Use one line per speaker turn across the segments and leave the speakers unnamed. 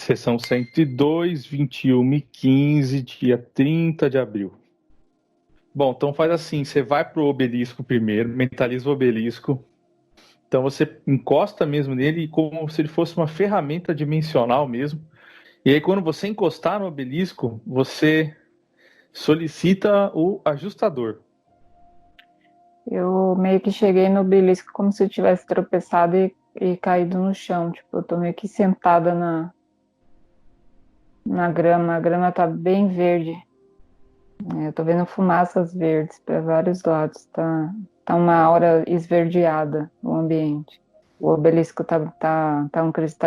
Sessão 102, 21h15, dia 30 de abril. Bom, então faz assim, você vai pro obelisco primeiro, mentaliza o obelisco. Então você encosta mesmo nele como se ele fosse uma ferramenta dimensional mesmo. E aí quando você encostar no obelisco, você solicita o ajustador.
Eu meio que cheguei no obelisco como se eu tivesse tropeçado e caído no chão. Tipo, eu tô meio que sentada na grama. A grama tá bem verde. Eu tô vendo fumaças verdes para vários lados. Tá uma aura esverdeada o ambiente. O obelisco tá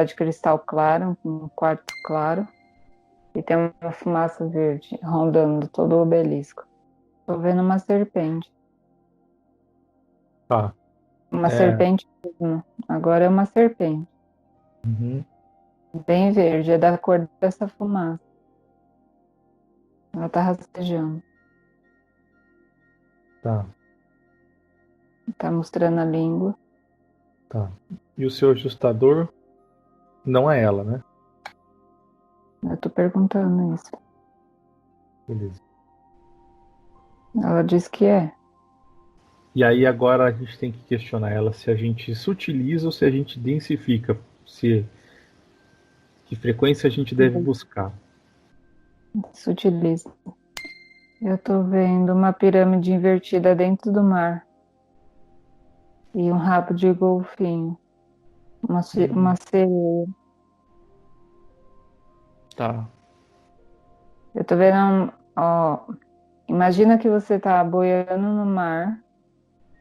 de cristal claro, um quarto claro. E tem uma fumaça verde rondando todo o obelisco. Tô vendo uma serpente.
Tá.
Uma serpente mesmo. Agora é uma serpente.
Uhum.
Bem verde, é da cor dessa fumaça. Ela tá rastejando.
Tá,
Tá mostrando a língua.
tá. E o seu ajustador não é ela, né?
Eu tô perguntando isso.
Beleza.
Ela diz que é.
E aí agora a gente tem que questionar ela se a gente sutiliza ou se a gente densifica, se que frequência a gente deve buscar.
Se utiliza. Eu tô vendo uma pirâmide invertida dentro do mar. E um rabo de golfinho. Uma sereia.
Tá.
Eu tô vendo, ó, imagina que você tá boiando no mar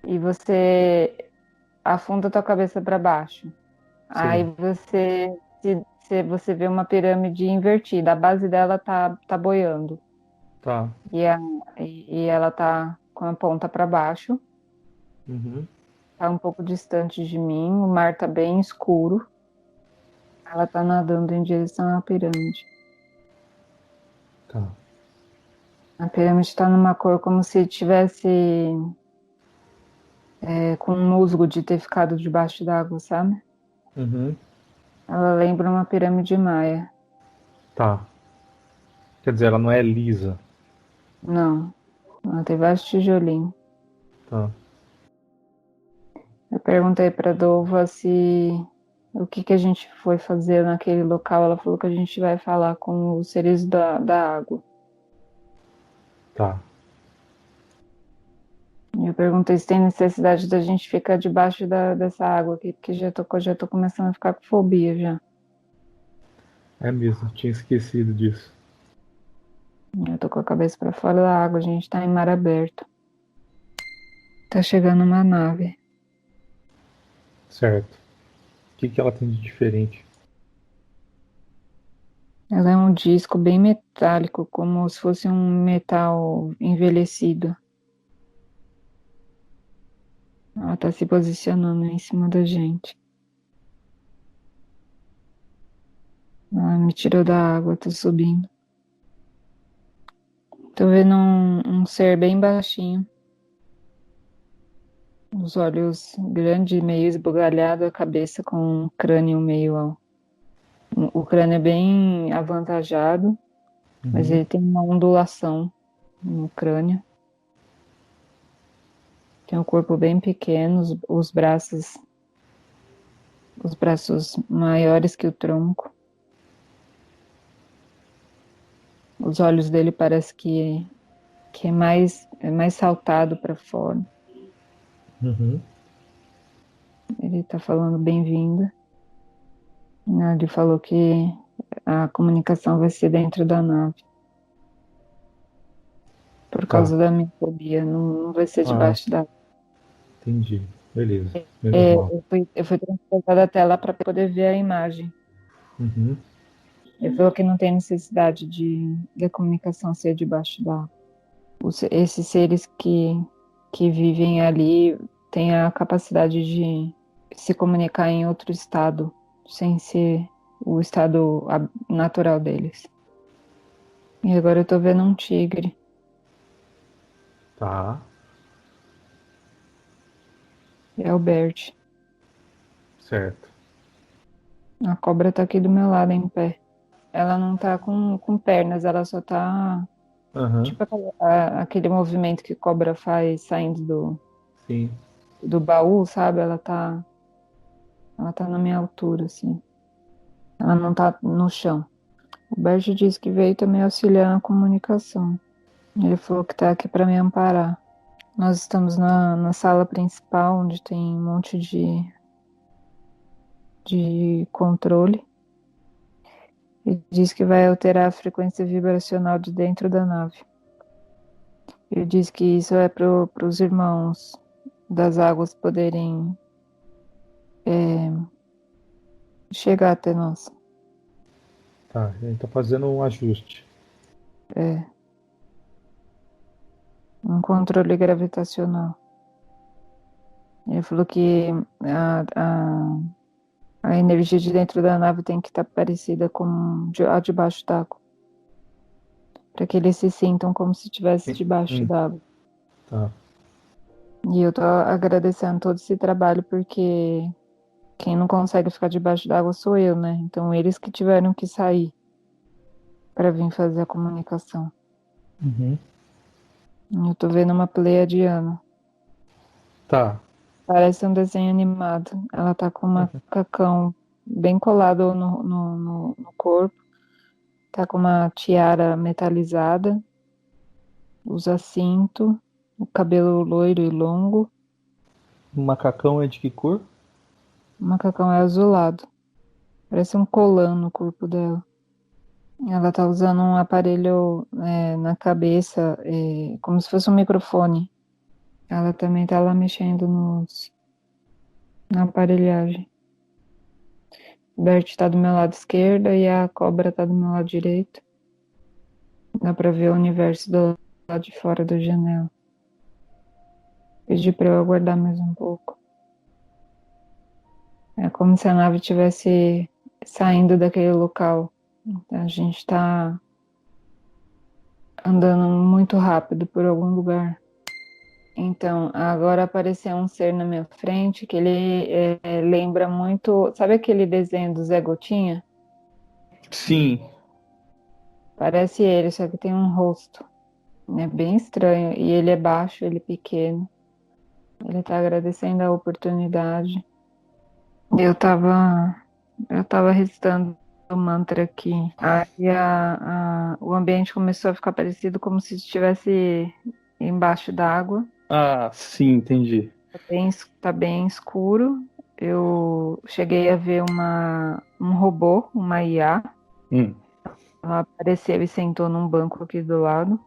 e você afunda tua cabeça para baixo. Aí
Sim.
você vê uma pirâmide invertida, a base dela tá boiando
Tá.
e, a, e ela tá com a ponta para baixo,
Uhum.
tá um pouco distante de mim, o mar tá bem escuro, ela tá nadando em direção à pirâmide.
Tá.
A pirâmide tá numa cor como se tivesse com um musgo de ter ficado debaixo d'água, sabe?
Uhum.
Ela lembra uma pirâmide maia.
Tá. Quer dizer, ela não é lisa.
Não, ela tem vários tijolinhos.
Tá.
Eu perguntei para Dova se o que a gente foi fazer naquele local. Ela falou que a gente vai falar com os seres da água.
Tá.
E eu perguntei se tem necessidade da gente ficar debaixo dessa água aqui, porque já tô começando a ficar com fobia já.
É mesmo, tinha esquecido disso.
Eu tô com a cabeça para fora da água, a gente tá em mar aberto. Tá chegando uma nave.
Certo. O que que ela tem de diferente?
Ela é um disco bem metálico, como se fosse um metal envelhecido. Ela tá se posicionando em cima da gente. Ela me tirou da água, tô subindo. Tô vendo um ser bem baixinho. Os olhos grandes, meio esbugalhado, a cabeça com um crânio meio. O crânio é bem avantajado, mas
Uhum.
ele tem uma ondulação no crânio. Tem o corpo bem pequeno, os braços maiores que o tronco. Os olhos dele parece que é mais saltado para fora.
Uhum.
Ele tá falando bem-vinda. Ele falou que a comunicação vai ser dentro da nave. Por
Tá.
causa da minha fobia, não vai ser
Ah,
debaixo da.
entendi. Beleza. Menos mal.
Eu fui transportada até lá para poder ver a imagem.
Uhum.
Ele falou que não tem necessidade da comunicação ser debaixo da. Esses seres que vivem ali têm a capacidade de se comunicar em outro estado, sem ser o estado natural deles. E agora eu tô vendo um tigre.
Tá.
É o Bert.
Certo.
A cobra tá aqui do meu lado em pé. ela não tá com pernas, ela só tá
Aham,
tipo aquele movimento que cobra faz saindo
sim.
do baú, sabe? Ela tá na minha altura, assim. Ela não tá no chão. O Bert disse que veio também auxiliar na comunicação. Ele falou que tá aqui para me amparar. Nós estamos na sala principal, onde tem um monte de controle. Ele diz que vai alterar a frequência vibracional de dentro da nave. Ele diz que isso é para os irmãos das águas poderem chegar até nós.
Tá, a gente tá fazendo um ajuste.
É, um controle gravitacional. Ele falou que a energia de dentro da nave tem que estar parecida com a de baixo d'água, para que eles se sintam como se estivesse debaixo
Hum,
d'água.
tá.
E eu tô agradecendo todo esse trabalho porque quem não consegue ficar debaixo d'água sou eu, né? Então eles que tiveram que sair para vir fazer a comunicação.
Uhum.
Eu tô vendo uma pleiadiana.
Tá.
Parece um desenho animado. Ela tá com um macacão bem colado no corpo. Tá com uma tiara metalizada. Usa cinto. O cabelo loiro e longo.
O macacão é de que cor?
O macacão é azulado. Parece um colã no corpo dela. Ela tá usando um aparelho na cabeça, como se fosse um microfone. Ela também tá lá mexendo na aparelhagem. O Bert tá do meu lado esquerdo e a cobra tá do meu lado direito. Dá pra ver o universo do lado de fora da janela. Pedi pra eu aguardar mais um pouco. É como se a nave estivesse saindo daquele local. A gente tá andando muito rápido por algum lugar. Então, agora apareceu um ser na minha frente que ele lembra muito. Sabe aquele desenho do Zé Gotinha?
Sim.
Parece ele, só que tem um rosto. É bem estranho. E ele é baixo, ele é pequeno. Ele tá agradecendo a oportunidade. Eu tava, eu tava recitando o mantra aqui. Aí o ambiente começou a ficar parecido como se estivesse embaixo d'água.
Ah, sim, entendi.
Tá bem escuro. Eu cheguei a ver um robô, uma IA.
Hum.
Ela apareceu e sentou num banco aqui do lado.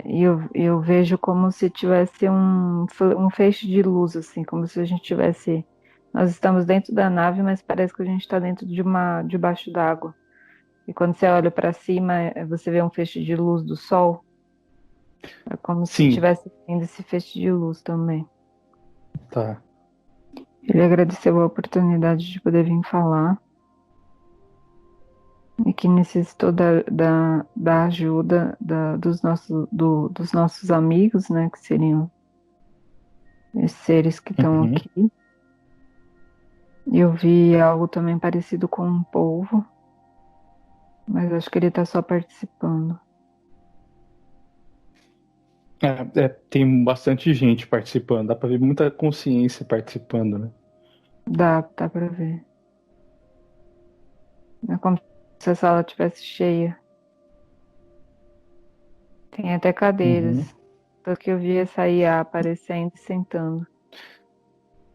E eu vejo como se tivesse um feixe de luz, assim, como se a gente tivesse. Nós estamos dentro da nave, mas parece que a gente está dentro debaixo d'água. E quando você olha para cima, você vê um feixe de luz do sol. É como se
Sim,
tivesse tendo esse feixe de luz também.
tá.
Ele agradeceu a oportunidade de poder vir falar e que necessitou da ajuda dos nossos amigos, né, que seriam esses seres que estão
Uhum.
aqui. Eu vi algo também parecido com um polvo, mas acho que ele está só participando.
Tem bastante gente participando, dá pra ver muita consciência participando, né?
Dá para ver. É como se a sala estivesse cheia. Tem até cadeiras.
Uhum.
Só que eu vi essa IA aparecendo e sentando.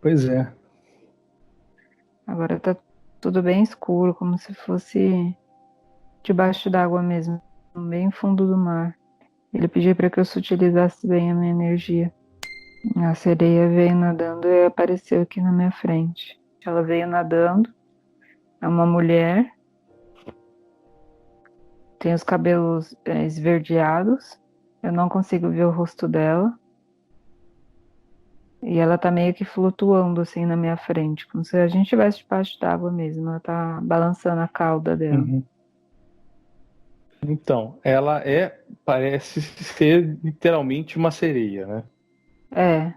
Pois é.
Agora tá tudo bem escuro, como se fosse debaixo d'água mesmo, bem fundo do mar. Ele pediu para que eu utilizasse bem a minha energia. A sereia veio nadando e apareceu aqui na minha frente. Ela veio nadando, é uma mulher, tem os cabelos esverdeados, eu não consigo ver o rosto dela. E ela tá meio que flutuando assim na minha frente, como se a gente estivesse debaixo d'água mesmo. Ela tá balançando a cauda dela.
Uhum. Então, parece ser literalmente uma sereia, né?
É,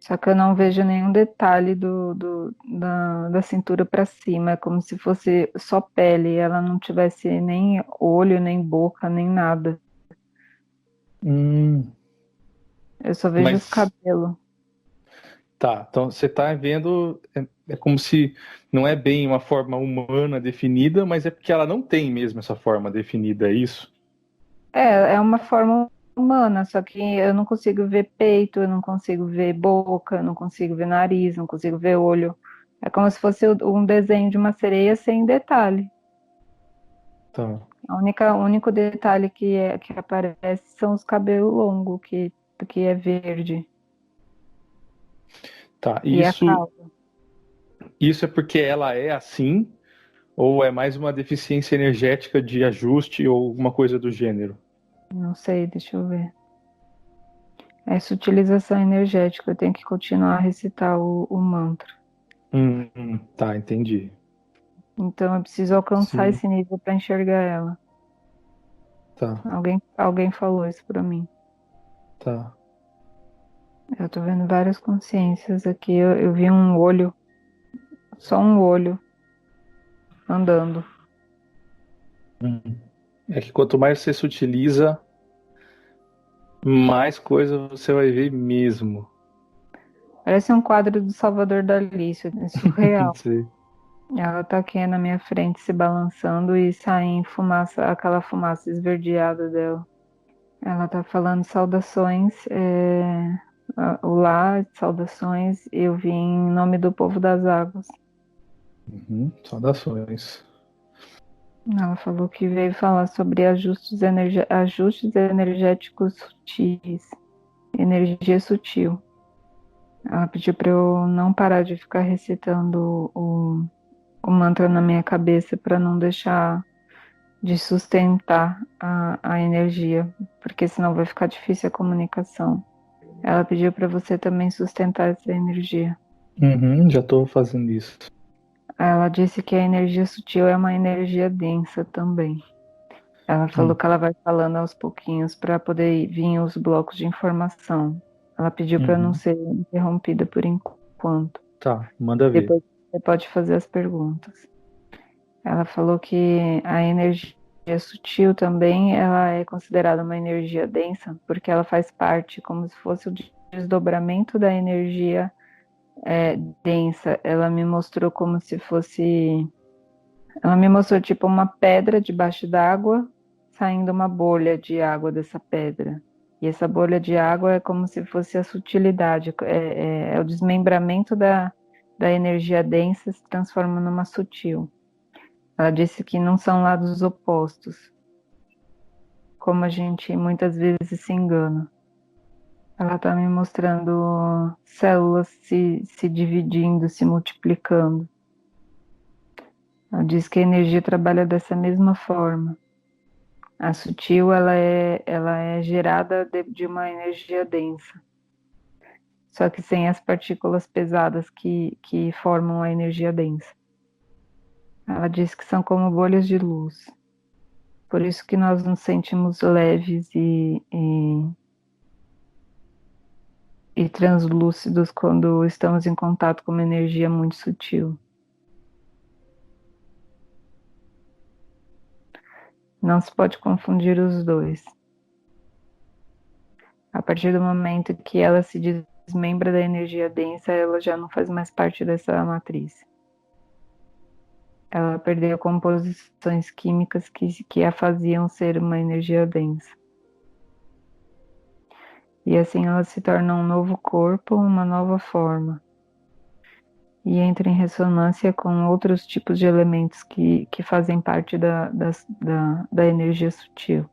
Só que eu não vejo nenhum detalhe da cintura para cima. É como se fosse só pele. Ela não tivesse nem olho, nem boca, nem nada.
Hum,
Eu só vejo os
mas
cabelos.
tá, então você tá vendo, é como se não é bem uma forma humana definida, mas é porque ela não tem mesmo essa forma definida, é isso?
É uma forma humana, só que eu não consigo ver peito, eu não consigo ver boca, eu não consigo ver nariz, não consigo ver olho. É como se fosse um desenho de uma sereia sem detalhe.
Tá,
O único detalhe que aparece são os cabelos longos, que é verde,
tá.
e a
Isso,
cauda.
isso é porque ela é assim, ou é mais uma deficiência energética de ajuste ou alguma coisa do gênero?
Não sei, deixa eu ver. É sutilização energética, eu tenho que continuar a recitar o mantra.
Tá, entendi.
Então eu preciso alcançar
Sim,
esse nível para enxergar ela.
tá,
Alguém falou isso para mim.
tá.
Eu tô vendo várias consciências aqui. Eu vi um olho, só um olho andando.
Hum. É que quanto mais você se utiliza, mais coisa você vai ver mesmo.
Parece um quadro do Salvador Dalí, isso é surreal.
Sei.
Ela tá aqui na minha frente se balançando e sai em fumaça, aquela fumaça esverdeada dela. Ela tá falando saudações, olá, saudações, eu vim em nome do povo das águas.
Saudações.
Ela falou que veio falar sobre ajustes energéticos sutis, energia sutil. Ela pediu para eu não parar de ficar recitando o mantra na minha cabeça para não deixar de sustentar a energia, porque senão vai ficar difícil a comunicação. Ela pediu para você também sustentar essa energia.
Já estou fazendo isso.
Ela disse que a energia sutil é uma energia densa também. Ela falou
Hum,
que ela vai falando aos pouquinhos para poder vir os blocos de informação. Ela pediu para não
uhum.
ser interrompida por enquanto.
Tá, manda ver.
Depois você pode fazer as perguntas. Ela falou que a energia sutil também ela é considerada uma energia densa, porque ela faz parte como se fosse o desdobramento da energia densa. Ela me mostrou como se fosse. Ela me mostrou tipo uma pedra debaixo d'água, saindo uma bolha de água dessa pedra. E essa bolha de água é como se fosse a sutilidade, é o desmembramento da energia densa se transforma numa sutil. Ela disse que não são lados opostos, como a gente muitas vezes se engana. Ela está me mostrando células se dividindo, se multiplicando. Ela diz que a energia trabalha dessa mesma forma. A sutil ela é gerada de uma energia densa, só que sem as partículas pesadas que formam a energia densa. Ela diz que são como bolhas de luz. Por isso que nós nos sentimos leves e translúcidos quando estamos em contato com uma energia muito sutil. Não se pode confundir os dois. A partir do momento que ela se desmembra da energia densa, ela já não faz mais parte dessa matriz. Ela perdeu composições químicas que a faziam ser uma energia densa. E assim ela se torna um novo corpo, uma nova forma. E entra em ressonância com outros tipos de elementos que fazem parte da energia sutil.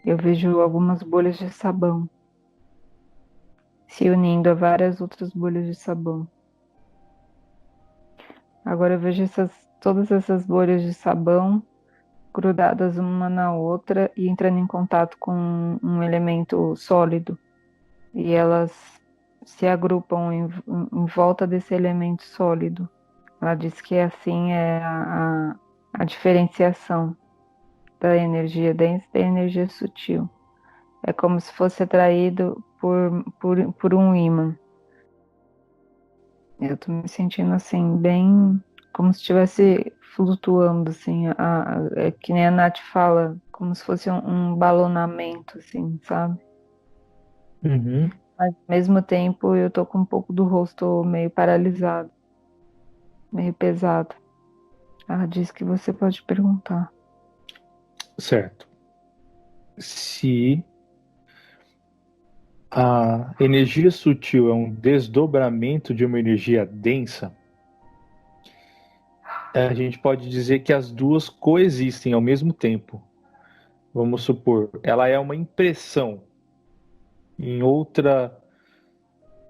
Eu vejo algumas bolhas de sabão se unindo a várias outras bolhas de sabão. Agora eu vejo todas essas bolhas de sabão grudadas uma na outra e entrando em contato com um elemento sólido. E elas se agrupam em volta desse elemento sólido. Ela diz que assim é a diferenciação da energia densa e da energia sutil. É como se fosse atraído por um ímã. Eu tô me sentindo assim, bem como se estivesse flutuando, assim, é que nem a Nath fala, como se fosse um balonamento, assim, sabe?
Uhum.
Mas ao mesmo tempo eu tô com um pouco do rosto meio paralisado, meio pesado. Ela disse que você pode perguntar.
Certo. Se a energia sutil é um desdobramento de uma energia densa, a gente pode dizer que as duas coexistem ao mesmo tempo. Vamos supor, ela é uma impressão em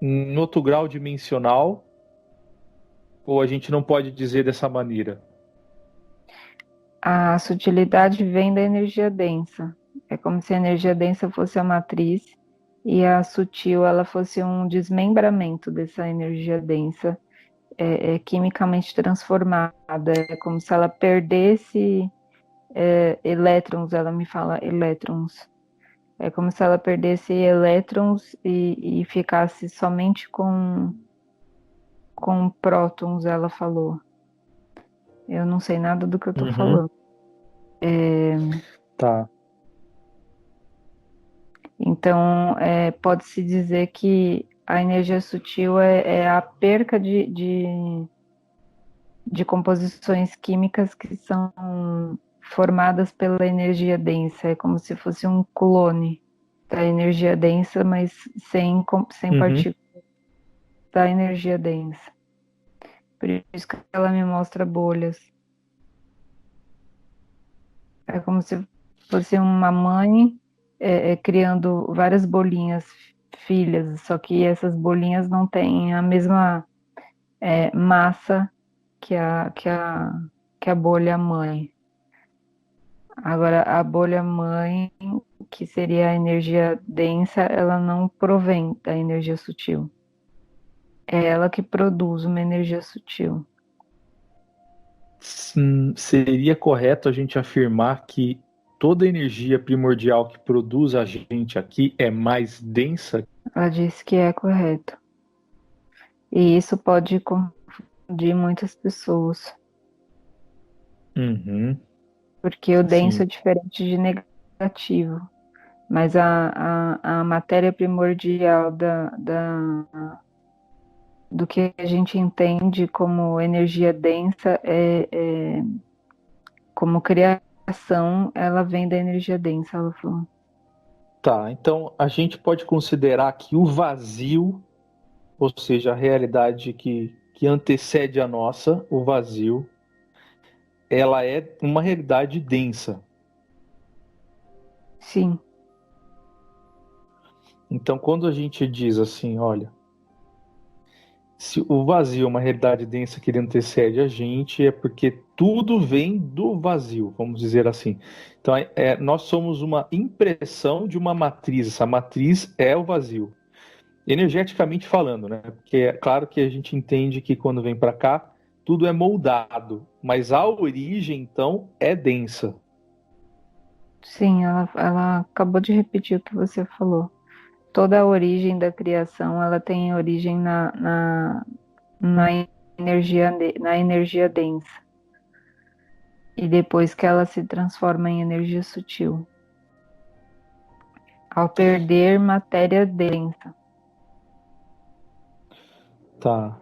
em outro grau dimensional, ou a gente não pode dizer dessa maneira?
A sutilidade vem da energia densa. É como se a energia densa fosse a matriz e a sutil ela fosse um desmembramento dessa energia densa, quimicamente transformada. É como se ela perdesse elétrons, ela me fala elétrons. É como se ela perdesse elétrons e ficasse somente com prótons, ela falou. Eu não sei nada do que eu tô
Uhum.
falando.
Tá.
Então, pode-se dizer que a energia sutil é a perca de composições químicas que são formadas pela energia densa. É como se fosse um clone da energia densa, mas sem
Uhum.
partículas da energia densa. Por isso que ela me mostra bolhas. É como se fosse uma mãe criando várias bolinhas, filhas, só que essas bolinhas não têm a mesma massa que que a bolha mãe. Agora, a bolha mãe, que seria a energia densa, ela não provém da energia sutil. É ela que produz uma energia sutil.
Seria correto a gente afirmar que toda energia primordial que produz a gente aqui é mais densa?
Ela disse que é correto. E isso pode confundir muitas pessoas,
Uhum.
porque o denso
Sim.
é diferente de negativo. Mas a matéria primordial do que a gente entende como energia densa como criação, ela vem da energia densa, ela falou.
Tá, então a gente pode considerar que o vazio, ou seja, a realidade que antecede a nossa, o vazio, ela é uma realidade densa.
Sim,
Então, quando a gente diz assim, olha, se o vazio é uma realidade densa que antecede a gente, é porque tudo vem do vazio, vamos dizer assim. Então, nós somos uma impressão de uma matriz, essa matriz é o vazio. Energeticamente falando, né? Porque é claro que a gente entende que quando vem para cá, tudo é moldado, mas a origem, então, é densa.
sim, ela acabou de repetir o que você falou. Toda a origem da criação, ela tem origem na na energia densa. E depois que ela se transforma em energia sutil. Ao perder matéria densa.
Tá.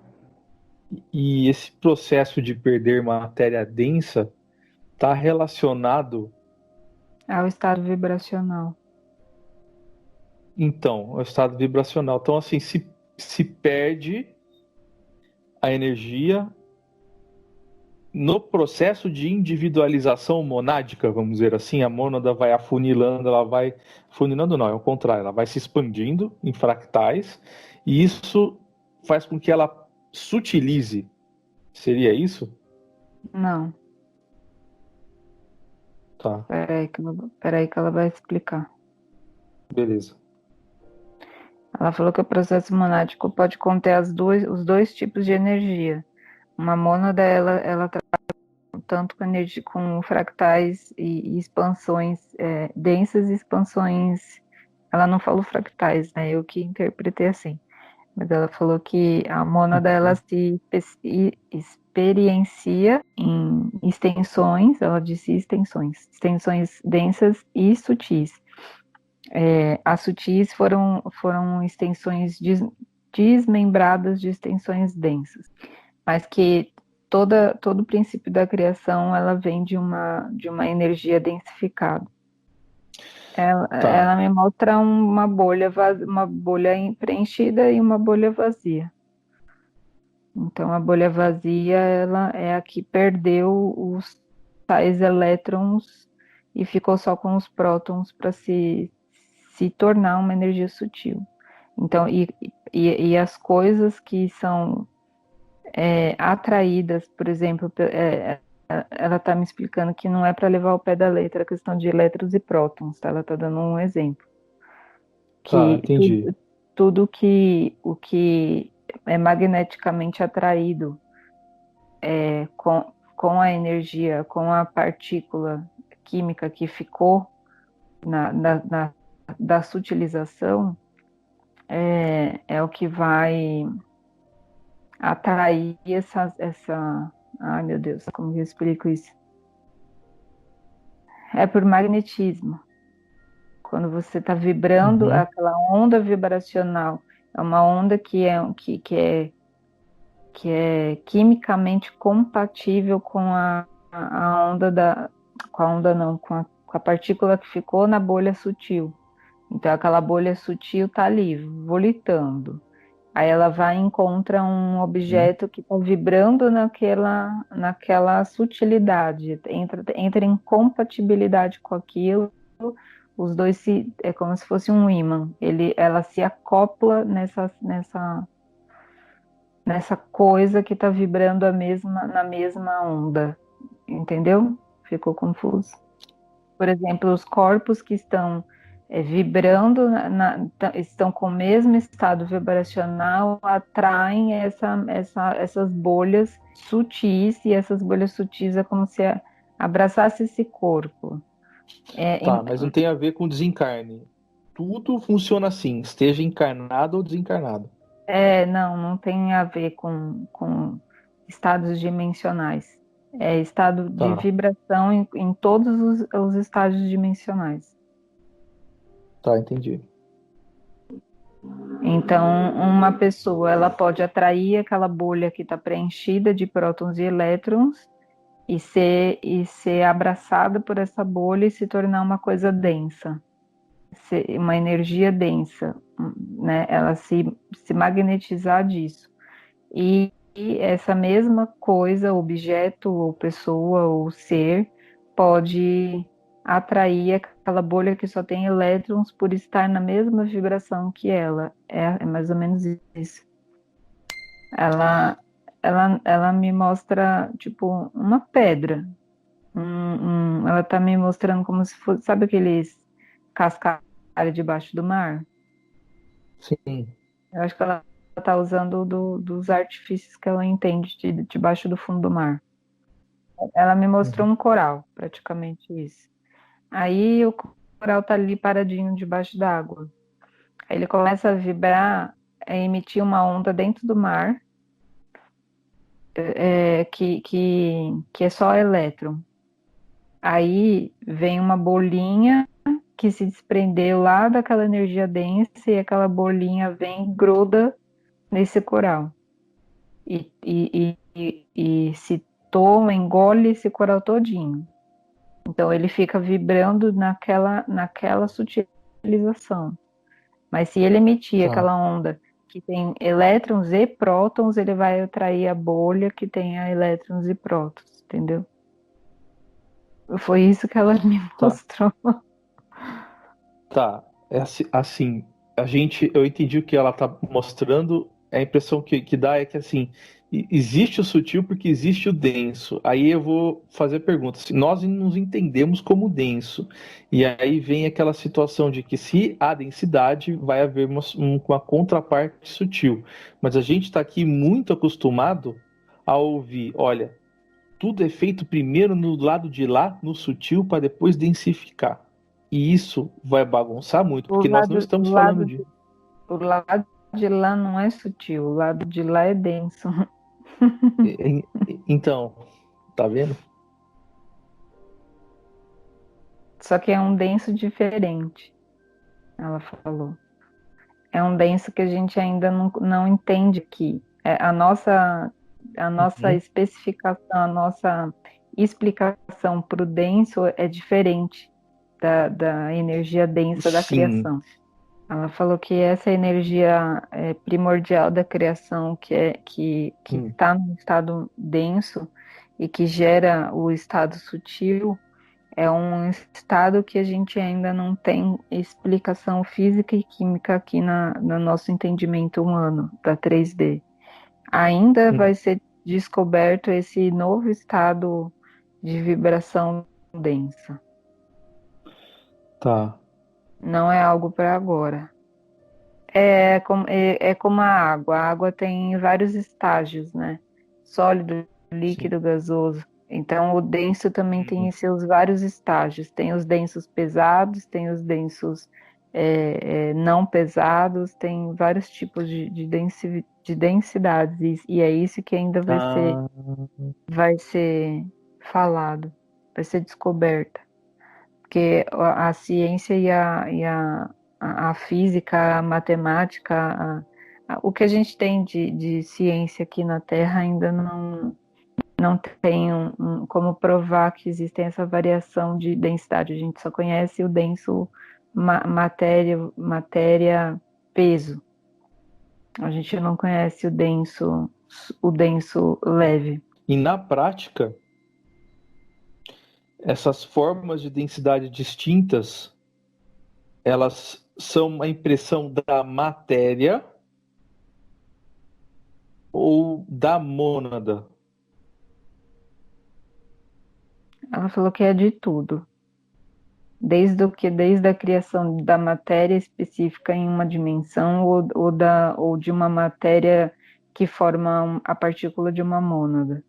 E esse processo de perder matéria densa está relacionado,
Ao estado vibracional.
então, ao estado vibracional. Então, assim, se perde a energia no processo de individualização monádica, vamos dizer assim, a mônada vai afunilando, ela vai afunilando não, é o contrário, ela vai se expandindo em fractais e isso faz com que ela sutilize. Seria isso?
Não,
Tá,
peraí que ela vai explicar.
beleza.
Ela falou que o processo monádico pode conter os dois tipos de energia. Uma mônada, ela trabalha tanto com energia, com fractais e expansões densas e expansões ela não falou fractais, né? Eu que interpretei assim. Mas ela falou que a mônada ela se experiencia em extensões, ela disse extensões densas e sutis. As sutis foram extensões desmembradas de extensões densas, mas que todo o princípio da criação ela vem de uma energia densificada. Ela
Tá,
me mostra uma bolha preenchida e uma bolha vazia. Então, a bolha vazia, ela é a que perdeu os tais elétrons e ficou só com os prótons para se tornar uma energia sutil. Então, e as coisas que são atraídas, por exemplo, ela está me explicando que não é para levar ao pé da letra a questão de elétrons e prótons, tá? Ela está dando um exemplo.
tá,
Que
entendi.
tudo o que é magneticamente atraído com a energia, com a partícula química que ficou da sutilização, é o que vai atrair ai meu Deus, como eu explico isso? É por magnetismo. Quando você está vibrando,
Uhum.
aquela onda vibracional é uma onda que é quimicamente compatível com a onda com a onda não, com a partícula que ficou na bolha sutil. Então aquela bolha sutil está ali, volitando. Aí ela vai e encontra um
Uhum.
objeto que está vibrando naquela sutilidade, entra em compatibilidade com aquilo, os dois é como se fosse um ímã. Ela se acopla nessa coisa que está vibrando na mesma onda, entendeu? Ficou confuso? Por exemplo, os corpos que estão vibrando, estão com o mesmo estado vibracional, atraem essas bolhas sutis, e essas bolhas sutis é como se abraçasse esse corpo. É,
Tá, mas não tem a ver com desencarne. Tudo funciona assim, esteja encarnado ou desencarnado.
não tem a ver com estados dimensionais. É estado de
Tá,
vibração em todos os estágios dimensionais.
tá, entendi.
Então, uma pessoa ela pode atrair aquela bolha que está preenchida de prótons e elétrons e ser abraçada por essa bolha e se tornar uma coisa densa, uma energia densa, né? Ela se magnetizar disso. E essa mesma coisa, objeto, ou pessoa, ou ser, pode atrair aquela bolha que só tem elétrons por estar na mesma vibração que ela. É mais ou menos isso. Ela, ela me mostra, tipo, uma pedra. Ela tá me mostrando como se fosse, sabe aqueles cascalhos debaixo do mar?
Sim.
Eu acho que ela tá usando dos artifícios que ela entende debaixo do fundo do mar. Ela me mostrou
Uhum.
um coral, praticamente isso. Aí o coral tá ali paradinho debaixo d'água. Aí ele começa a vibrar, a emitir uma onda dentro do mar, que é só elétron. Aí vem uma bolinha que se desprendeu lá daquela energia densa e aquela bolinha vem e gruda nesse coral. E se toma, engole esse coral todinho. Então ele fica vibrando naquela sutilização. Mas se ele emitir
Tá,
aquela onda que tem elétrons e prótons, ele vai atrair a bolha que tenha elétrons e prótons, entendeu? Foi isso que ela me
tá,
mostrou.
tá. É assim, eu entendi o que ela tá mostrando. A impressão que dá é que assim, existe o sutil porque existe o denso. Aí eu vou fazer a pergunta: se nós nos entendemos como denso, e aí vem aquela situação de que se há densidade, vai haver uma contraparte sutil. Mas a gente está aqui muito acostumado a ouvir, olha, tudo é feito primeiro no lado de lá, no sutil, para depois densificar. E isso vai bagunçar muito,
O
porque nós não
lado,
estamos falando de.
o lado de lá não é sutil, o lado de lá é denso.
Então, tá vendo?
Só que é um denso diferente, ela falou. É um denso que a gente ainda não entende aqui. A nossa
Uhum.
especificação, a nossa explicação para o denso é diferente da energia densa da
Sim.
criação. Ela falou que essa energia primordial da criação, que
Hum.
está no estado denso e que gera o estado sutil, é um estado que a gente ainda não tem explicação física e química aqui no nosso entendimento humano da 3D. Ainda
Hum.
vai ser descoberto esse novo estado de vibração densa.
Tá.
Não é algo para agora. É como a água. A água tem vários estágios, né? Sólido,
Sim.
líquido, gasoso. Então, o denso também tem
Hum.
seus vários estágios. Tem os densos pesados, tem os densos não pesados, tem vários tipos de densidades. E é isso que ainda
Ah,
vai ser falado, vai ser descoberta. Porque a ciência e a física, a matemática, o que a gente tem de ciência aqui na Terra ainda não tem como provar que existe essa variação de densidade. A gente só conhece o denso matéria, peso. A gente não conhece o denso leve.
e na prática, essas formas de densidade distintas, elas são uma impressão da matéria ou da mônada?
Ela falou que é de tudo. Desde a criação da matéria específica em uma dimensão ou de uma matéria que forma a partícula de uma mônada.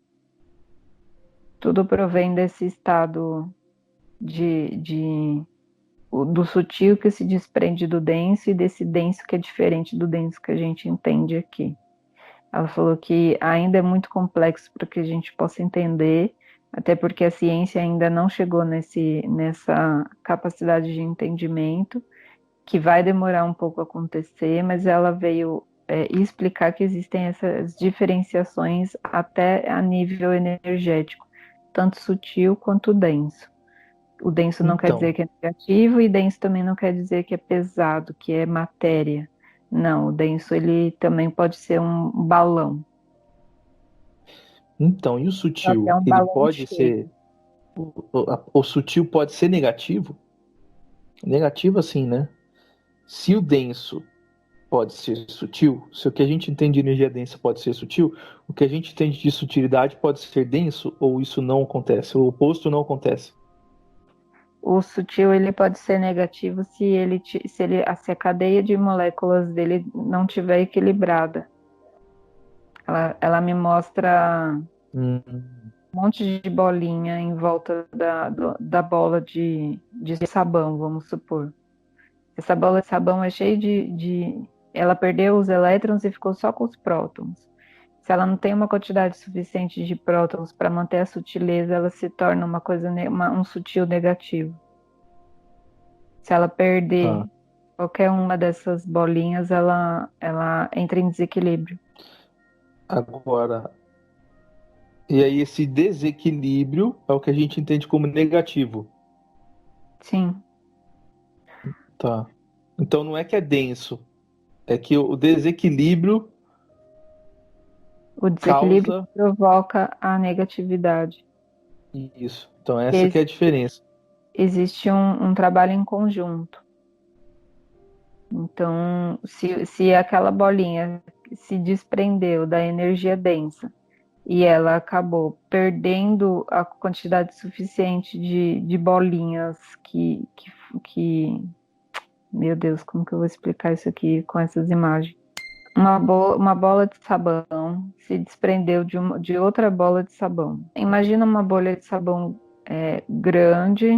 Tudo provém desse estado do sutil que se desprende do denso e desse denso que é diferente do denso que a gente entende aqui. Ela falou que ainda é muito complexo para que a gente possa entender, até porque a ciência ainda não chegou nessa capacidade de entendimento, que vai demorar um pouco a acontecer, mas ela veio explicar que existem essas diferenciações até a nível energético, tanto sutil quanto denso. O denso não quer dizer
Então,
que é negativo e denso também não quer dizer que é pesado, que é matéria. Não, o denso ele também pode ser um balão,
e o
só que é
sutil?
um
Ele
balão
pode ser.
cheio.
O sutil pode ser negativo? Negativo assim, né? Se o denso pode ser sutil, se o que a gente entende de energia densa pode ser sutil, o que a gente entende de sutilidade pode ser denso, ou isso não acontece? O oposto não acontece.
O sutil ele pode ser negativo se a cadeia de moléculas dele não tiver equilibrada. Ela me mostra
Hum.
um monte de bolinha em volta da bola de sabão, vamos supor. Essa bola de sabão é cheia Ela perdeu os elétrons e ficou só com os prótons. Se ela não tem uma quantidade suficiente de prótons para manter a sutileza, ela se torna um sutil negativo. Se ela perder
Tá.
qualquer uma dessas bolinhas, ela entra em desequilíbrio.
Agora, e aí esse desequilíbrio é o que a gente entende como negativo.
Sim,
Tá. Então não é que é denso, é que o desequilíbrio
o desequilíbrio
causa
provoca a negatividade.
isso. Então essa que é
Ex-
a diferença.
Existe um trabalho em conjunto. Então, se aquela bolinha se desprendeu da energia densa e ela acabou perdendo a quantidade suficiente de bolinhas que. Meu Deus, como que eu vou explicar isso aqui com essas imagens? Uma bola de sabão se desprendeu de outra bola de sabão. Imagina uma bolha de sabão grande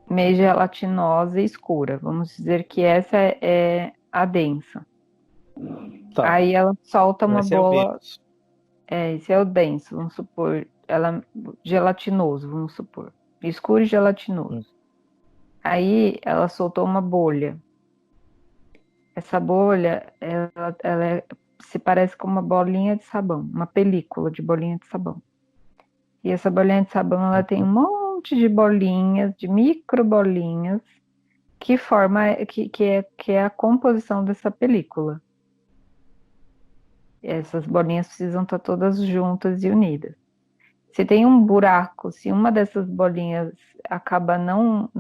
meio gelatinosa e escura. Vamos dizer que essa é a densa.
Tá.
Aí ela solta
Então
uma
esse é o
bola.
menos.
Esse é o denso, vamos supor. Ela gelatinoso, vamos supor. Escuro e gelatinoso.
Hum.
Aí ela soltou uma bolha. Essa bolha, se parece com uma bolinha de sabão, uma película de bolinha de sabão. E essa bolinha de sabão, ela tem um monte de bolinhas, de micro bolinhas, que forma, que é a composição dessa película. Essas bolinhas precisam estar todas juntas e unidas. Se tem um buraco, se uma dessas bolinhas acaba não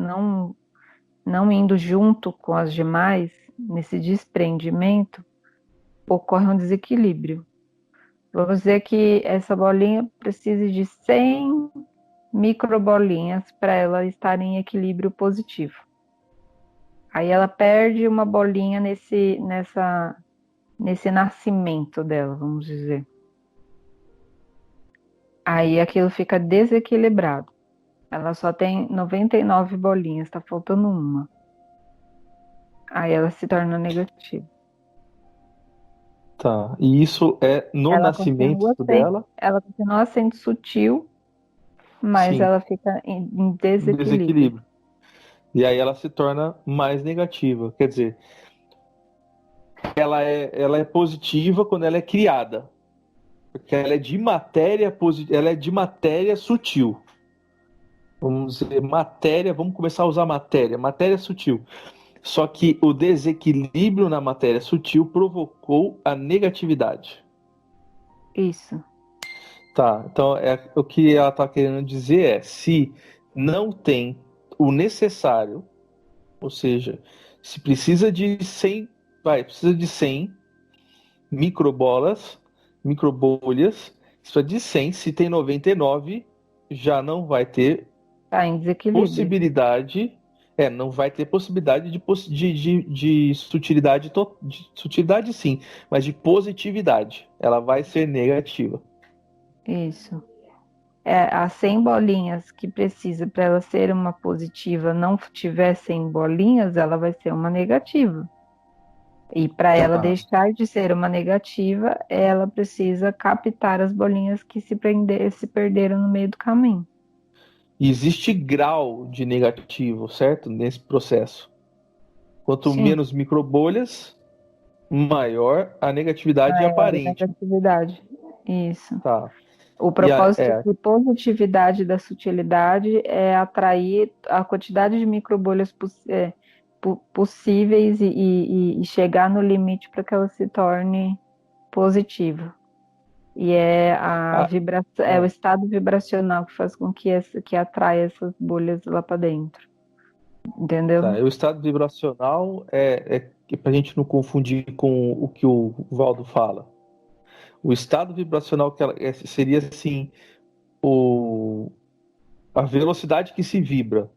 indo junto com as demais, nesse desprendimento, ocorre um desequilíbrio. Vamos dizer que essa bolinha precise de 100 microbolinhas para ela estar em equilíbrio positivo. Aí ela perde uma bolinha nesse nascimento dela, vamos dizer. Aí aquilo fica desequilibrado. Ela só tem 99 bolinhas, está faltando uma. Aí ela se torna negativa.
Tá. E isso é no nascimento dela?
Ela continua sendo sutil, mas
Sim,
ela fica em desequilíbrio.
desequilíbrio. E aí ela se torna mais negativa. Quer dizer, ela é positiva quando ela é criada. Porque ela é de matéria sutil. Vamos dizer, matéria, vamos começar a usar matéria sutil. Só que o desequilíbrio na matéria sutil provocou a negatividade.
Isso.
Tá, então o que ela está querendo dizer é, se não tem o necessário, ou seja, se precisa de 100, precisa de 100 microbolas, microbolhas, se precisa de 100, se tem 99, já não vai ter
Está em desequilíbrio.
possibilidade, não vai ter possibilidade de sutilidade, de sutilidade sim, mas de positividade. Ela vai ser negativa.
Isso. As 100 bolinhas que precisa para ela ser uma positiva não tiver 100 bolinhas, ela vai ser uma negativa. E para ela deixar de ser uma negativa, ela precisa captar as bolinhas que se perderam no meio do caminho.
E existe grau de negativo, certo? Nesse processo. Quanto
Sim.
menos microbolhas, maior a negatividade aparente.
Negatividade. Isso.
Tá.
O propósito de positividade da sutilidade é atrair a quantidade de microbolhas possíveis e chegar no limite para que ela se torne positiva. E é a vibração, é o estado vibracional que faz com que atrai essas bolhas lá para dentro. Entendeu?
Tá. O estado vibracional é para a gente não confundir com o que o Valdo fala. O estado vibracional seria assim a velocidade que se vibra.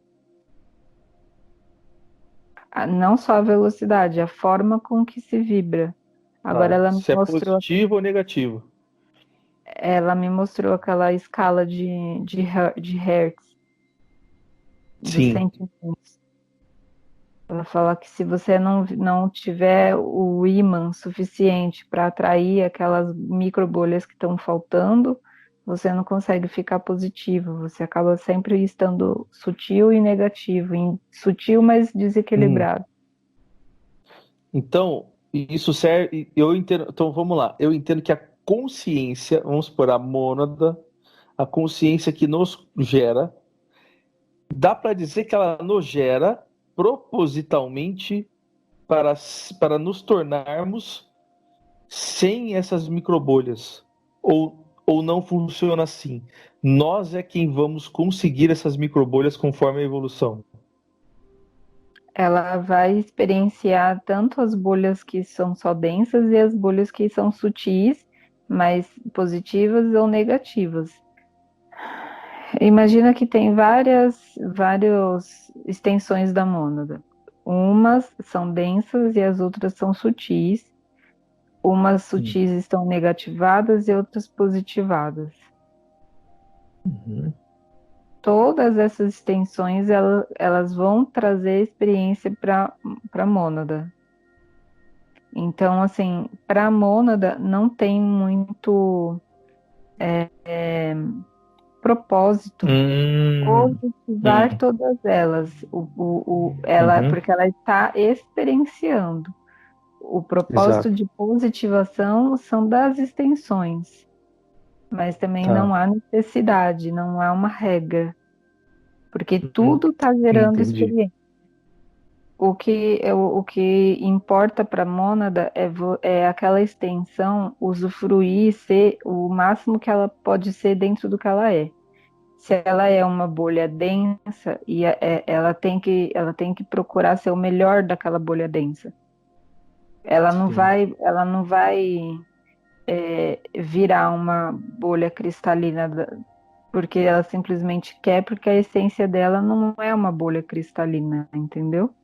Não só a velocidade, a forma com que se vibra. Agora ela me
Se é
mostrou.
positivo ou negativo.
Ela me mostrou aquela escala de Hertz. Dos sentimentos. Ela fala que se você não tiver o ímã suficiente para atrair aquelas microbolhas que estão faltando, você não consegue ficar positivo. Você acaba sempre estando sutil e negativo. Sutil, mas desequilibrado.
Então, isso serve. Eu entendo. Então, vamos lá. Eu entendo que a consciência, vamos supor, a mônada, a consciência que nos gera, dá para dizer que ela nos gera propositalmente para nos tornarmos sem essas microbolhas. Ou não funciona assim. Nós é quem vamos conseguir essas microbolhas conforme a evolução.
Ela vai experienciar tanto as bolhas que são só densas e as bolhas que são sutis, mas positivas ou negativas. Imagina que tem várias extensões da mônada. Umas são densas e as outras são sutis. Umas sutis estão negativadas e outras positivadas.
Uhum.
todas essas extensões elas vão trazer experiência para a mônada. Então, assim, para a mônada não tem muito propósito positivar
Hum,
todas elas, ela,
uhum,
porque ela está experienciando. O propósito
exato.
de positivação são das extensões, mas também não
Tá.
há necessidade, não há uma regra, porque
Uhum,
tudo está gerando
entendi.
experiência. O que importa para a mônada é aquela extensão usufruir, ser o máximo que ela pode ser dentro do que ela é. Se ela é uma bolha densa, ela tem que procurar ser o melhor daquela bolha densa.
Sim.
Ela não vai virar uma bolha cristalina porque ela simplesmente quer, porque a essência dela não é uma bolha cristalina, entendeu?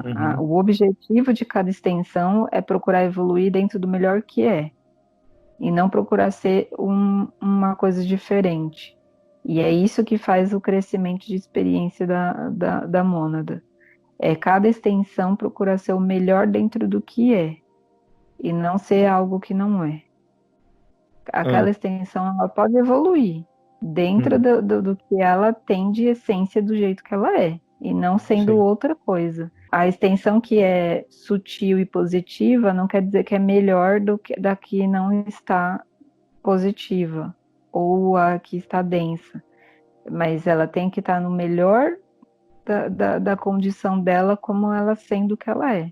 Uhum.
O objetivo de cada extensão é procurar evoluir dentro do melhor que é, e não procurar ser uma coisa diferente. E é isso que faz o crescimento de experiência da mônada. É cada extensão procurar ser o melhor dentro do que é, e não ser algo que não é. Aquela
Ah,
extensão ela pode evoluir dentro
hum,
do que ela tem de essência do jeito que ela é, e não sendo
sim.
outra coisa. A extensão que é sutil e positiva não quer dizer que é melhor do que da que não está positiva ou a que está densa, mas ela tem que estar no melhor da condição dela, como ela sendo o que ela é.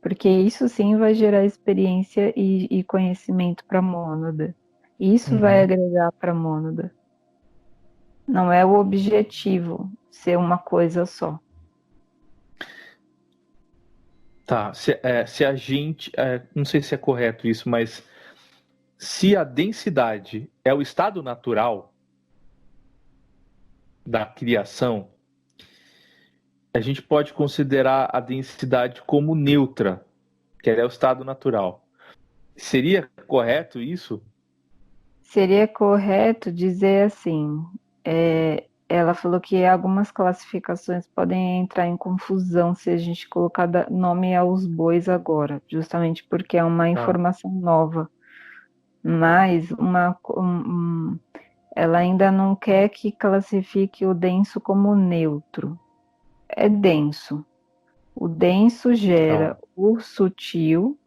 Porque isso sim vai gerar experiência e conhecimento para a mônada. Isso vai
Uhum.
agregar para a mônada. Não é o objetivo ser uma coisa só.
Tá. Se a gente. Não sei se é correto isso, mas se a densidade é o estado natural da criação, a gente pode considerar a densidade como neutra, que ela é o estado natural. Seria correto isso?
Seria correto dizer assim: ela falou que algumas classificações podem entrar em confusão se a gente colocar nome aos bois agora, justamente porque é uma
Ah,
informação nova. Mas ela ainda não quer que classifique o denso como neutro. É denso. O denso gera
tá.
o sutil,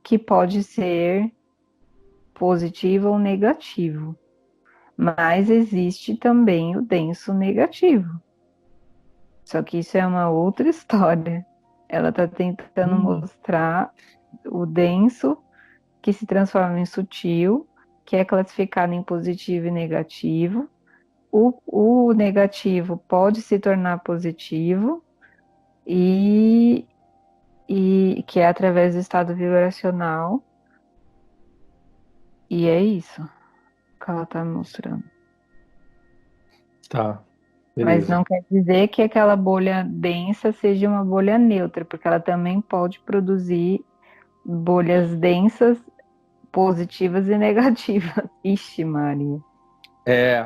que pode ser positivo ou negativo. Mas existe também o denso negativo. Só que isso é uma outra história. Ela está tentando
Hum,
mostrar o denso que se transforma em sutil, que é classificado em positivo e negativo. O negativo pode se tornar positivo e, e que é através do estado vibracional. E é isso que ela está mostrando.
tá.
Mas
Beleza.
não quer dizer que aquela bolha densa seja uma bolha neutra, porque ela também pode produzir bolhas densas, positivas e negativas. Ixi, Maria.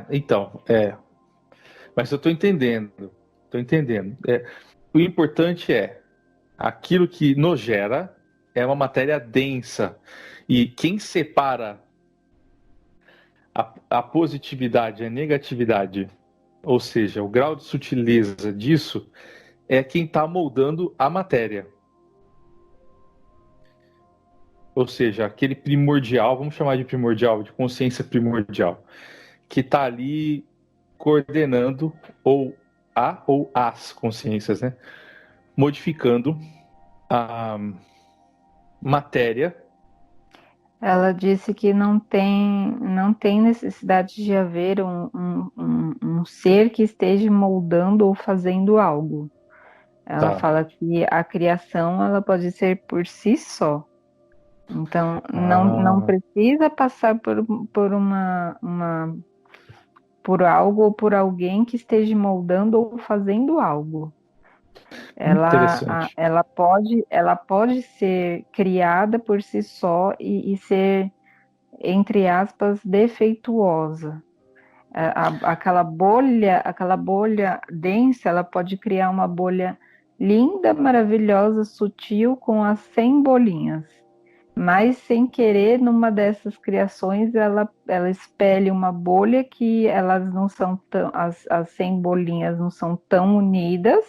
Então, mas eu tô entendendo. Tô entendendo. O importante é aquilo que nos gera é uma matéria densa. E quem separa a positividade e a negatividade, ou seja, o grau de sutileza disso, é quem está moldando a matéria. Ou seja, aquele primordial, vamos chamar de primordial, de consciência primordial, que está ali coordenando ou a ou as consciências, né? Modificando a matéria.
Ela disse que não tem necessidade de haver um ser que esteja moldando ou fazendo algo. Ela
Tá.
fala que a criação ela pode ser por si só. Então, não
Ah,
precisa passar por algo ou por alguém que esteja moldando ou fazendo algo.
interessante.
Ela pode ser criada por si só e ser, entre aspas, defeituosa. Aquela bolha densa, ela pode criar uma bolha linda, maravilhosa, sutil, com as 100 bolinhas. Mas, sem querer, numa dessas criações, ela espelha uma bolha que elas não são tão, as 100 bolinhas não são tão unidas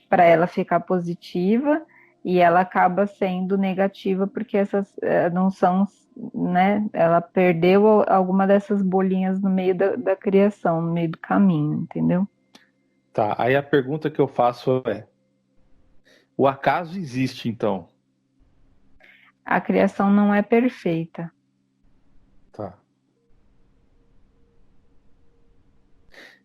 para ela ficar positiva, e ela acaba sendo negativa porque essas não são, né? Ela perdeu alguma dessas bolinhas no meio da criação, no meio do caminho, entendeu?
Tá, aí a pergunta que eu faço é: o acaso existe, então?
A criação não é perfeita.
Tá.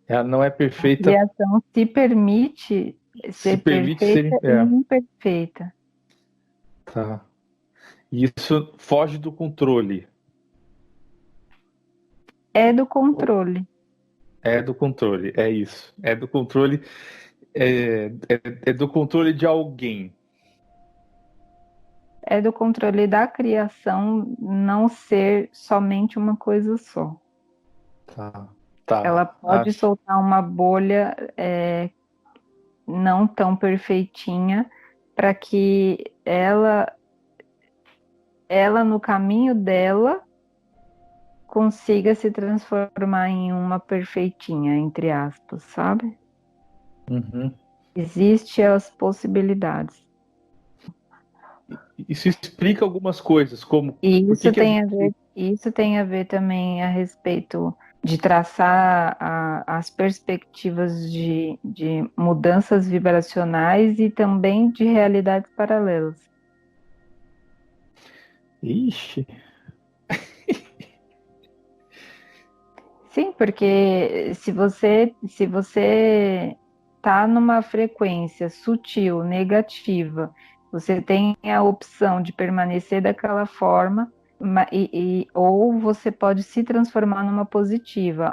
Ela não é
A
perfeita,
criação se permite
se
ser
permite ser.
perfeita e imperfeita.
Tá. Isso foge do controle.
É do controle.
É do controle, é isso. É do controle. É do controle de alguém.
É do controle da criação não ser somente uma coisa só.
Tá. Tá.
Ela pode soltar uma bolha não tão perfeitinha para que ela no caminho dela consiga se transformar em uma perfeitinha, entre aspas, sabe?
Uhum.
Existem as possibilidades.
Isso explica algumas coisas, como
E
por que a gente.
isso tem a ver também a respeito de traçar as perspectivas de mudanças vibracionais e também de realidades paralelas.
Ixi.
Sim, porque se você está numa frequência sutil, negativa, você tem a opção de permanecer daquela forma, ou você pode se transformar numa positiva,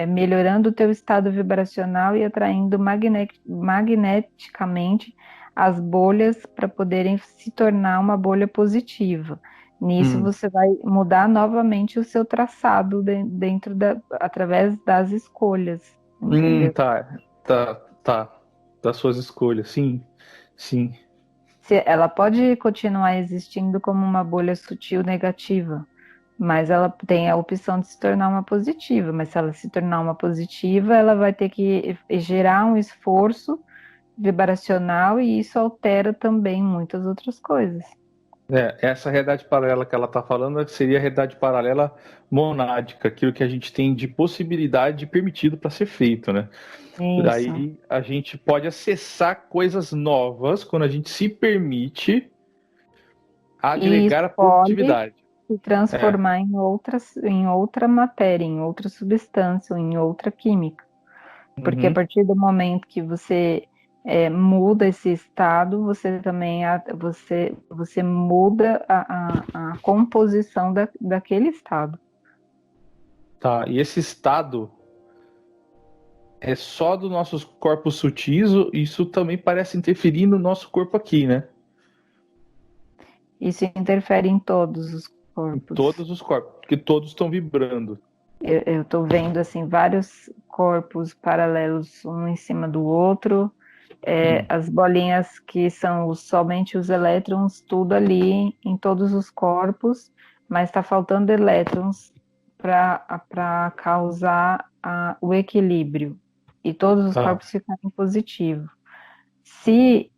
melhorando o teu estado vibracional e atraindo magneticamente as bolhas para poderem se tornar uma bolha positiva. Nisso você vai mudar novamente o seu traçado através das escolhas, entendeu?
Tá. Das suas escolhas, sim. Sim.
Ela pode continuar existindo como uma bolha sutil negativa, mas ela tem a opção de se tornar uma positiva. Mas se ela se tornar uma positiva, ela vai ter que gerar um esforço vibracional e isso altera também muitas outras coisas.
Essa realidade paralela que ela está falando seria a realidade paralela monádica, aquilo que a gente tem de possibilidade permitido para ser feito, né?
Isso.
Daí a gente pode acessar coisas novas quando a gente se permite agregar a positividade.
Se transformar em outra matéria, em outra substância, em outra química. Porque a partir do momento que você muda esse estado, você também você muda a composição daquele estado.
Tá, e esse estado é só dos nossos corpos sutis, isso também parece interferir no nosso corpo aqui, né?
Isso interfere em todos os corpos.
Todos os corpos, porque todos estão vibrando.
Eu estou vendo assim vários corpos paralelos um em cima do outro, as bolinhas que são somente os elétrons, tudo ali em todos os corpos, mas está faltando elétrons para causar o equilíbrio e todos os corpos ficarem positivos. Se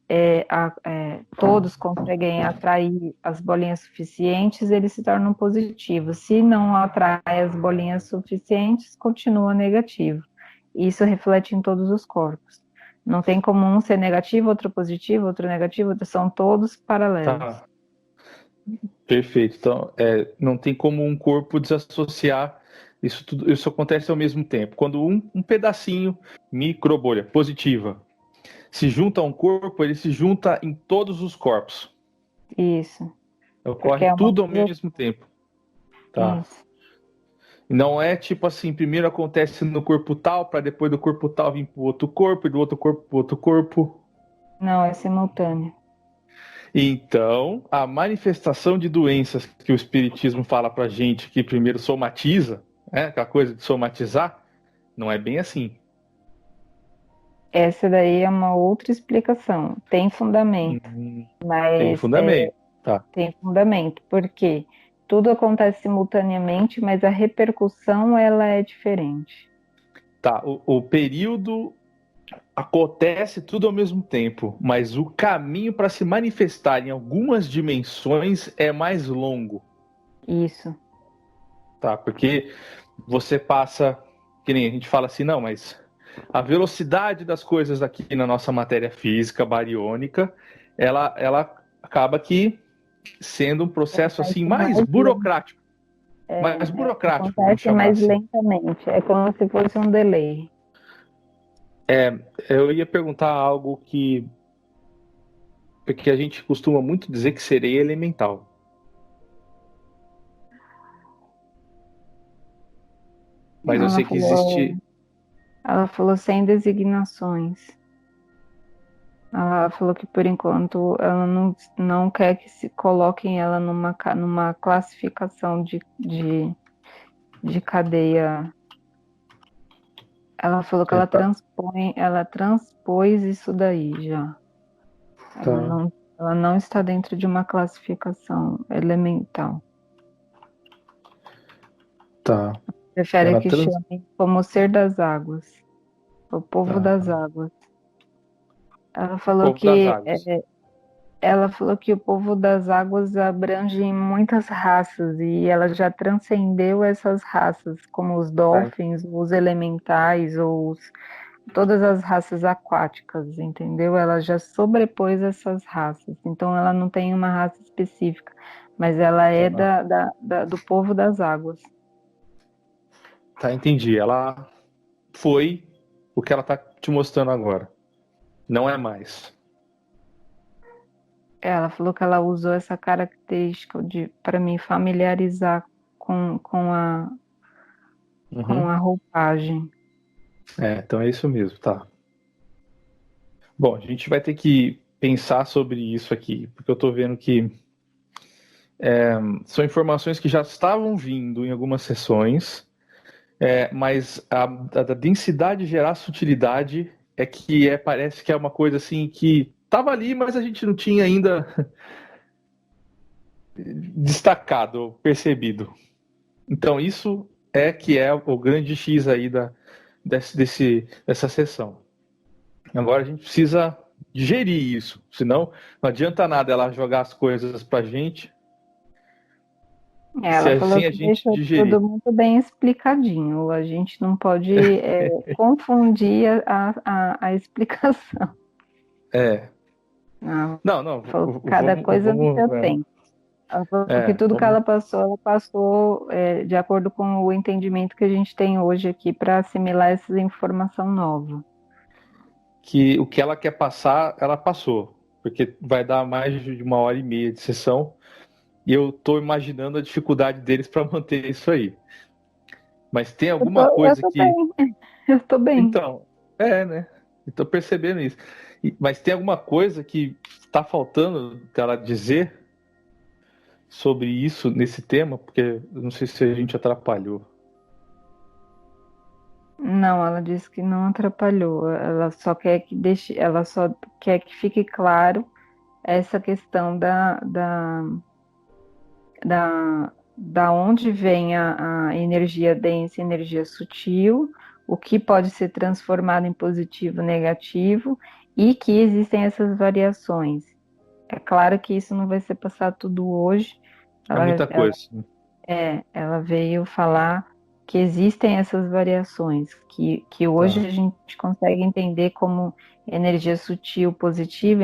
todos conseguem atrair as bolinhas suficientes, eles se tornam positivos. Se não atrai as bolinhas suficientes, continua negativo. Isso reflete em todos os corpos. Não tem como um ser negativo, outro positivo, outro negativo, são todos paralelos.
Tá. Perfeito. Então, não tem como um corpo desassociar isso tudo. Isso acontece ao mesmo tempo. Quando um pedacinho, microbolha positiva, se junta a um corpo, ele se junta em todos os corpos.
Isso.
Ocorre tudo ao mesmo tempo. Tá.
Isso.
Não é tipo assim, primeiro acontece no corpo tal, para depois do corpo tal vir para o outro corpo, e do outro corpo para o outro corpo.
Não, é simultâneo.
Então, a manifestação de doenças que o Espiritismo fala pra gente, que primeiro somatiza, aquela coisa de somatizar, Não é bem assim.
Essa daí é uma outra explicação. Tem fundamento,
Hum, tem
mas
fundamento. Tá,
tem fundamento, porque tudo acontece simultaneamente, mas a repercussão ela é diferente.
tá. O período acontece tudo ao mesmo tempo, mas o caminho para se manifestar em algumas dimensões é mais longo,
Isso.
tá? Porque você passa, que nem a gente fala assim, não, mas a velocidade das coisas aqui na nossa matéria física bariônica, ela acaba que sendo um processo assim
Acontece
mais
mais lento.
burocrático, mais burocrático, vamos
Acontece
chamar
mais
assim.
lentamente. É como se fosse um delay.
Eu ia perguntar algo que porque a gente costuma muito dizer que sereia é elemental. Mas eu
Ela
sei que existe.
ela falou sem designações. Ela falou que por enquanto ela não quer que se coloquem ela numa classificação de cadeia. Ela falou que
Tá,
ela transpôs isso daí já.
tá,
Ela não está dentro de uma classificação elemental.
tá.
Prefere
Ela
que
trans.
chamem como ser das águas, o povo das
Tá.
águas. Ela falou
Povo das
que
águas.
ela falou que o povo das águas abrange muitas raças e ela já transcendeu essas raças, como os
Tá,
dolphins, os elementais, todas as raças aquáticas, entendeu? Ela já sobrepôs essas raças. Então ela não tem uma raça específica, mas ela é
tá.
do povo das águas.
Tá, entendi. Ela foi o que ela tá te mostrando agora. Não é mais.
Ela falou que ela usou essa característica para me familiarizar com
Uhum.
a roupagem.
Então é isso mesmo, tá. Bom, a gente vai ter que pensar sobre isso aqui, porque eu tô vendo que são informações que já estavam vindo em algumas sessões, mas a densidade gerar sutilidade é que parece que é uma coisa assim que estava ali, mas a gente não tinha ainda destacado, percebido. Então isso é que é o grande X aí dessa sessão. Agora a gente precisa digerir isso, senão não adianta nada ela jogar as coisas pra gente
Ela falou
sem a
que
gente
deixou tudo
digerir.
muito bem explicadinho. A gente não pode confundir a explicação.
É.
Ela
Não, não,
falou que cada coisa no seu tempo. Ela falou que tudo que
vamos.
ela passou de acordo com o entendimento que a gente tem hoje aqui para assimilar essa informação nova.
Que o que ela quer passar, ela passou, porque vai dar mais de 1 hora e meia de sessão e eu estou imaginando a dificuldade deles para manter isso aí. Mas tem alguma
Eu
coisa
tô
que.
bem, eu tô bem.
Então, né? Estou percebendo isso. Mas tem alguma coisa que está faltando ela dizer sobre isso nesse tema? Porque eu não sei se a gente atrapalhou.
Não, ela disse que não atrapalhou. Ela só quer que fique claro essa questão da onde vem a energia densa e energia sutil, o que pode ser transformado em positivo ou negativo, e que existem essas variações. É claro que isso não vai ser passado tudo hoje.
É
Ela,
muita
ela,
coisa.
ela veio falar que existem essas variações, que hoje
Tá,
a gente consegue entender como energia sutil positiva,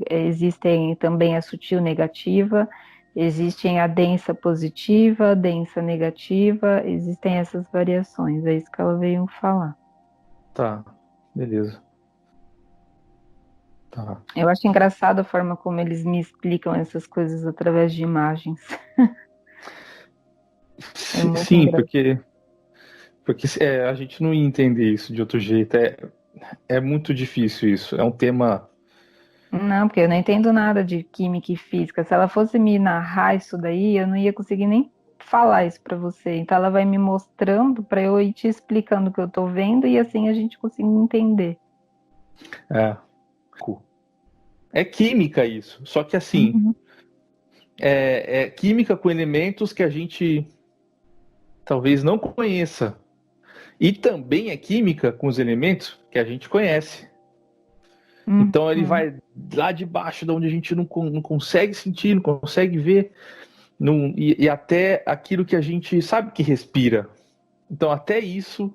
existem também a sutil negativa, existem a densa positiva, a densa negativa, existem essas variações, é isso que ela veio falar.
tá, beleza. Tá.
Eu acho engraçado a forma como eles me explicam essas coisas através de imagens. É muito
Sim,
engraçado.
porque a gente não ia entender isso de outro jeito. É muito difícil isso. É um tema.
Não, porque eu não entendo nada de química e física. Se ela fosse me narrar isso daí, eu não ia conseguir nem falar isso para você. Então ela vai me mostrando para eu ir te explicando o que eu tô vendo e assim a gente consegue entender.
É. É química isso. Só que assim,
Uhum.
é química com elementos que a gente talvez não conheça. E também é química com os elementos que a gente conhece. Então ele
Uhum.
vai lá de baixo, de onde a gente não consegue sentir, não consegue ver, e até aquilo que a gente sabe que respira. Então até isso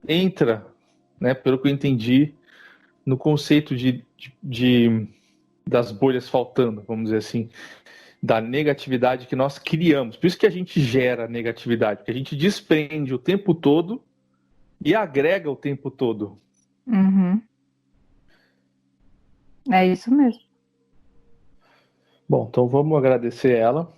entra, né, pelo que eu entendi, no conceito das bolhas faltando, vamos dizer assim, da negatividade que nós criamos. Por isso que a gente gera negatividade, porque a gente desprende o tempo todo e agrega o tempo todo.
Uhum. É isso mesmo.
Bom, então vamos agradecer ela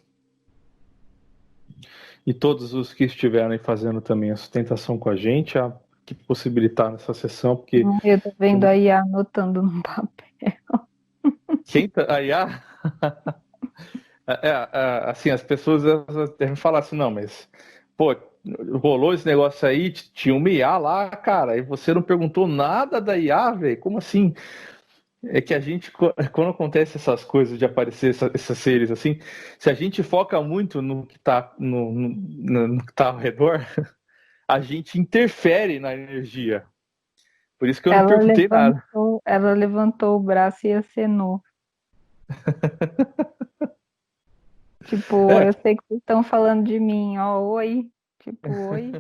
e todos os que estiveram aí fazendo também a sustentação com a gente, que possibilitaram essa sessão, porque
Eu tô vendo aí anotando no papel.
quem tá, aí, assim, as pessoas devem falar assim, não, mas, pô, rolou esse negócio aí, tinha uma IA lá, cara, e você não perguntou nada da IA, velho, como assim? É que a gente, quando acontece essas coisas de aparecer esses seres assim, se a gente foca muito no que tá, no que tá ao redor, a gente interfere na energia. Por isso que eu não perguntei nada.
Ela levantou o braço e acenou. Tipo,
É,
eu sei que vocês estão falando de mim, ó, oi. Tipo, oi.